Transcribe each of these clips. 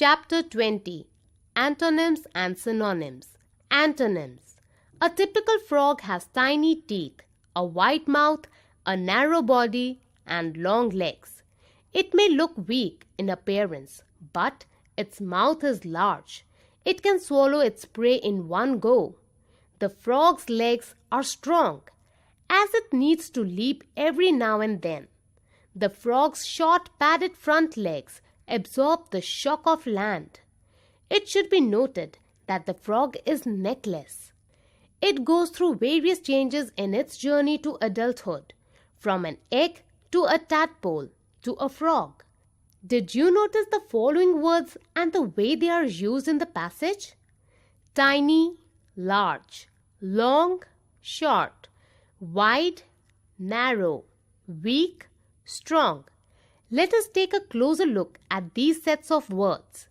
Chapter 20. Antonyms and Synonyms. Antonyms. A typical frog has tiny teeth, a wide mouth, a narrow body, and long legs. It may look weak in appearance, but its mouth is large. It can swallow its prey in one go. The frog's legs are strong, as it needs to leap every now and then. The frog's short padded front legs absorb the shock of land. It should be noted that the frog is neckless. It goes through various changes in its journey to adulthood, from an egg to a tadpole to a frog. Did you notice the following words and the way they are used in the passage? Tiny, large, long, short, wide, narrow, weak, strong. Let us take a closer look at these sets of words.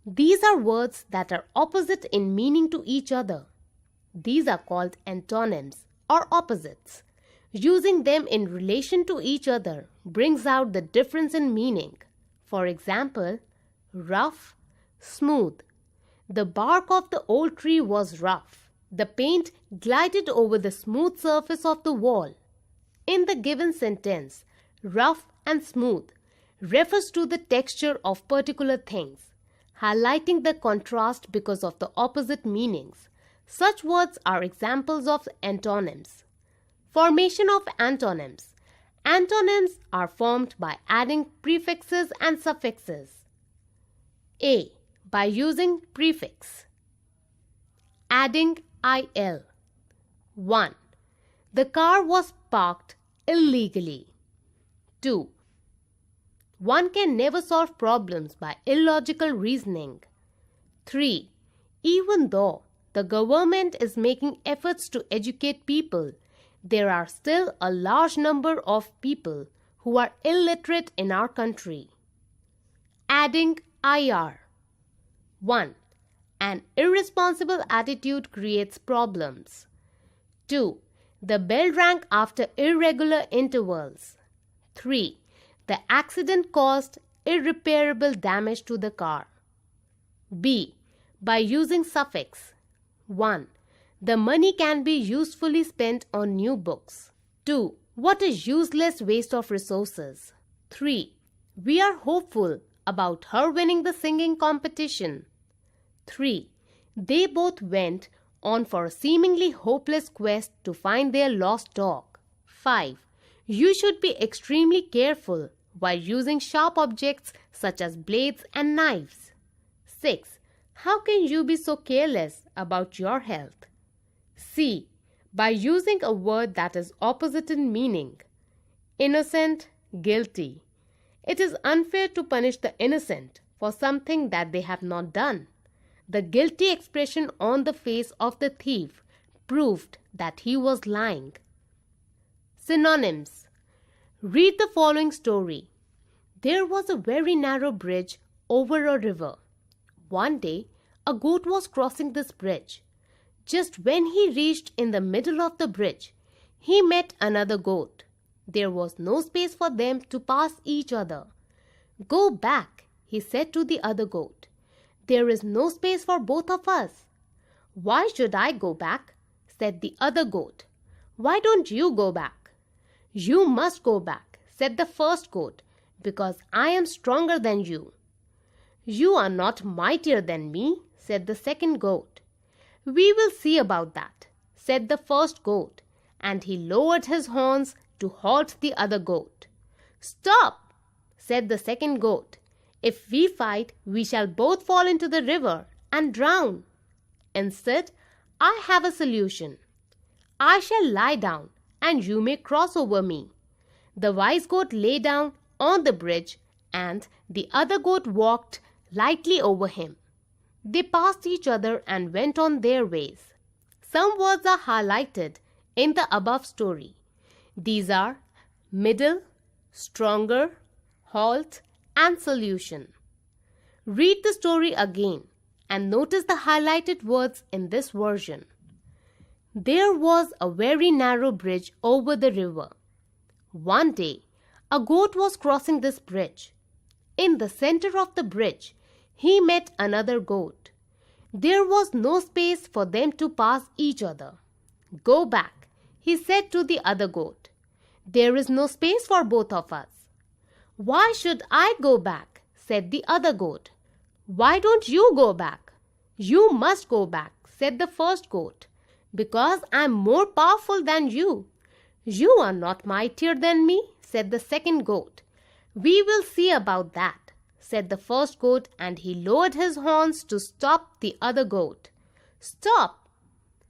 These are words that are opposite in meaning to each other. These are called antonyms or opposites. Using them in relation to each other brings out the difference in meaning. For example, rough, smooth. The bark of the old tree was rough. The paint glided over the smooth surface of the wall. In the given sentence, rough and smooth refers to the texture of particular things, highlighting the contrast because of the opposite meanings. Such words are examples of antonyms. Formation of antonyms. Antonyms are formed by adding prefixes and suffixes. A. By using prefix. Adding il. 1. The car was parked illegally. 2. One can never solve problems by illogical reasoning. 3. Even though the government is making efforts to educate people, there are still a large number of people who are illiterate in our country. Adding ir. 1. An irresponsible attitude creates problems. 2. The bell rang after irregular intervals. 3. The accident caused irreparable damage to the car. B. By using suffix. 1. The money can be usefully spent on new books. 2. What a useless waste of resources. 3. We are hopeful about her winning the singing competition. 3. They both went on for a seemingly hopeless quest to find their lost dog. 5. You should be extremely careful while using sharp objects such as blades and knives. 6. How can you be so careless about your health? C. By using a word that is opposite in meaning. Innocent, guilty. It is unfair to punish the innocent for something that they have not done. The guilty expression on the face of the thief proved that he was lying. Synonyms. Read the following story. There was a very narrow bridge over a river. One day, a goat was crossing this bridge. Just when he reached in the middle of the bridge, he met another goat. There was no space for them to pass each other. Go back, he said to the other goat. There is no space for both of us. Why should I go back? Said the other goat. Why don't you go back? You must go back, said the first goat, because I am stronger than you. You are not mightier than me, said the second goat. We will see about that, said the first goat, and he lowered his horns to halt the other goat. Stop, said the second goat. If we fight, we shall both fall into the river and drown. Instead, I have a solution. I shall lie down, and you may cross over me. The wise goat lay down on the bridge, and the other goat walked lightly over him. They passed each other and went on their ways. Some words are highlighted in the above story. These are middle, stronger, halt, and solution. Read the story again and notice the highlighted words in this version. There was a very narrow bridge over the river. One day, a goat was crossing this bridge. In the center of the bridge, He met another goat. There was no space for them to pass each other. Go back, he said to the other goat. There is no space for both of us. Why should I go back? Said the other goat. Why don't you go back? You must go back, said the first goat, because I am more powerful than you. You are not mightier than me, said the second goat. We will see about that, said the first goat, and he lowered his horns to stop the other goat. Stop,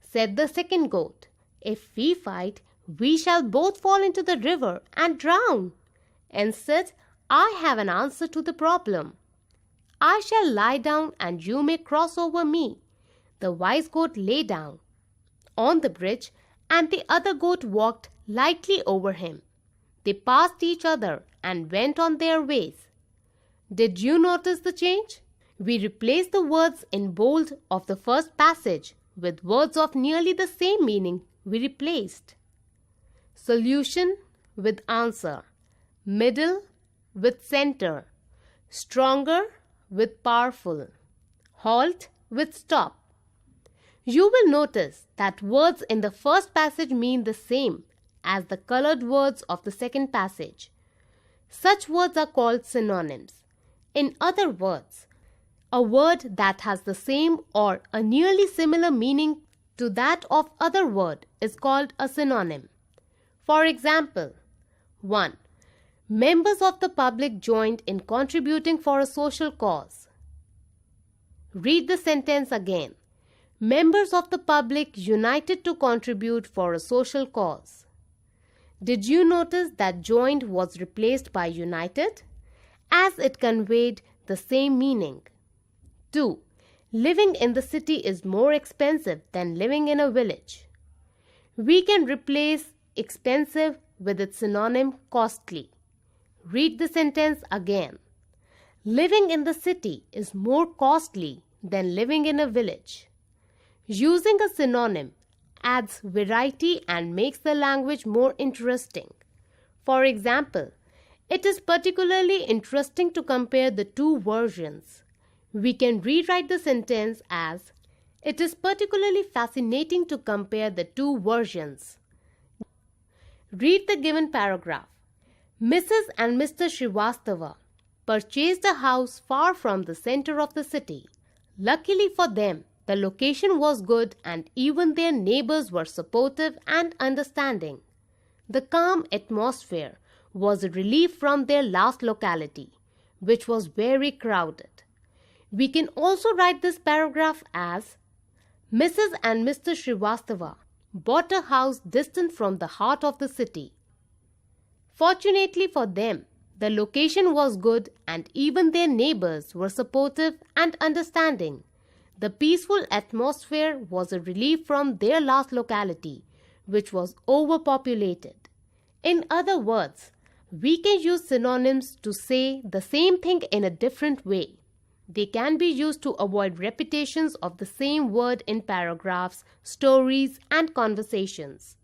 said the second goat. If we fight, we shall both fall into the river and drown. And said, I have an answer to the problem. I shall lie down and you may cross over me. The wise goat lay down on the bridge and the other goat walked lightly over him. They passed each other and went on their ways. Did you notice the change? We replaced the words in bold of the first passage with words of nearly the same meaning we replaced. Solution with answer. Middle with center. Stronger with powerful. Halt with stop. You will notice that words in the first passage mean the same as the colored words of the second passage. Such words are called synonyms. In other words, a word that has the same or a nearly similar meaning to that of other word is called a synonym. For example, 1. Members of the public joined in contributing for a social cause. Read the sentence again. Members of the public united to contribute for a social cause. Did you notice that joined was replaced by united, as it conveyed the same meaning? 2. Living in the city is more expensive than living in a village. We can replace expensive with its synonym costly. Read the sentence again. Living in the city is more costly than living in a village. Using a synonym adds variety and makes the language more interesting. For example, it is particularly interesting to compare the two versions. We can rewrite the sentence as, it is particularly fascinating to compare the two versions. Read the given paragraph. Mrs. and Mr. Srivastava purchased a house far from the center of the city. Luckily for them, the location was good and even their neighbors were supportive and understanding. The calm atmosphere was a relief from their last locality, which was very crowded. We can also write this paragraph as, Mrs. and Mr. Srivastava bought a house distant from the heart of the city. Fortunately for them, the location was good and even their neighbors were supportive and understanding. The peaceful atmosphere was a relief from their last locality, which was overpopulated. In other words, we can use synonyms to say the same thing in a different way. They can be used to avoid repetitions of the same word in paragraphs, stories, and conversations.